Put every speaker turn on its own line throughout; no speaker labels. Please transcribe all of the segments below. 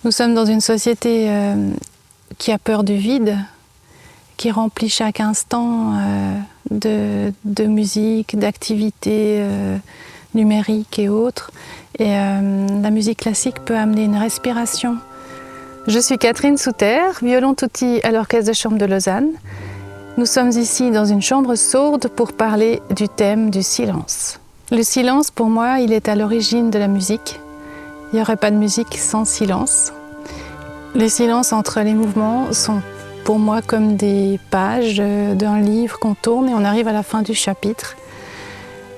Nous sommes dans une société qui a peur du vide, qui remplit chaque instant de musique, d'activités numériques et autres. Et la musique classique peut amener une respiration. Je suis Catherine Souter, violon tutti à l'Orchestre de chambre de Lausanne. Nous sommes ici dans une chambre sourde pour parler du thème du silence. Le silence, pour moi, il est à l'origine de la musique. Il n'y aurait pas de musique sans silence. Les silences entre les mouvements sont pour moi comme des pages d'un livre qu'on tourne et on arrive à la fin du chapitre.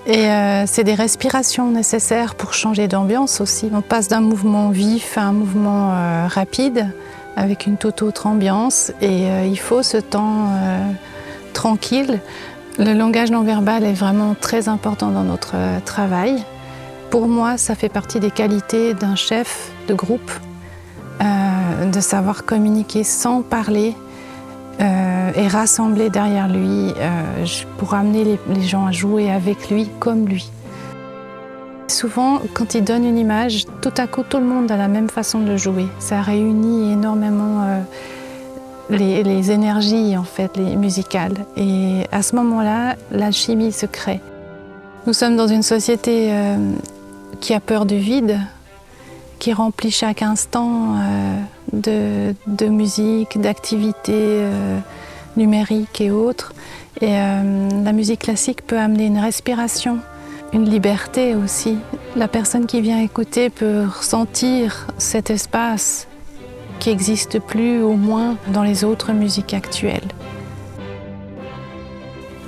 Et c'est des respirations nécessaires pour changer d'ambiance aussi. On passe d'un mouvement vif à un mouvement rapide avec une toute autre ambiance et il faut ce temps tranquille. Le langage non verbal est vraiment très important dans notre travail. Pour moi, ça fait partie des qualités d'un chef de groupe, de savoir communiquer sans parler et rassembler derrière lui pour amener les gens à jouer avec lui comme lui. Souvent, quand il donne une image, tout à coup, tout le monde a la même façon de le jouer. Ça réunit énormément les énergies en fait, les musicales. Et à ce moment-là, l'alchimie se crée. Nous sommes dans une société qui a peur du vide, qui remplit chaque instant de musique, d'activités numériques et autres. Et la musique classique peut amener une respiration, une liberté aussi. La personne qui vient écouter peut ressentir cet espace qui n'existe plus, au moins dans les autres musiques actuelles.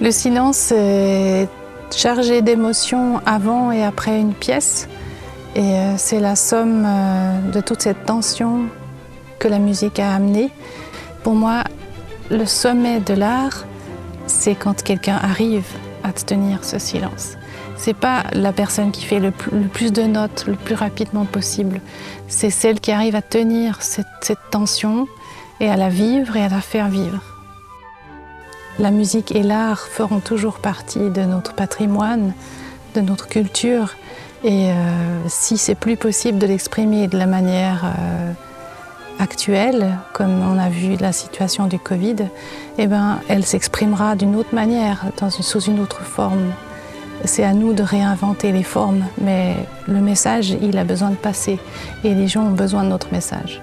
Le silence est chargé d'émotions avant et après une pièce. Et c'est la somme de toute cette tension que la musique a amenée. Pour moi, le sommet de l'art, c'est quand quelqu'un arrive à tenir ce silence. C'est pas la personne qui fait le plus de notes le plus rapidement possible. C'est celle qui arrive à tenir cette tension et à la vivre et à la faire vivre. La musique et l'art feront toujours partie de notre patrimoine, de notre culture. Et si c'est plus possible de l'exprimer de la manière actuelle, comme on a vu la situation du Covid, eh ben, elle s'exprimera d'une autre manière, sous une autre forme. C'est à nous de réinventer les formes, mais le message, il a besoin de passer et les gens ont besoin de notre message.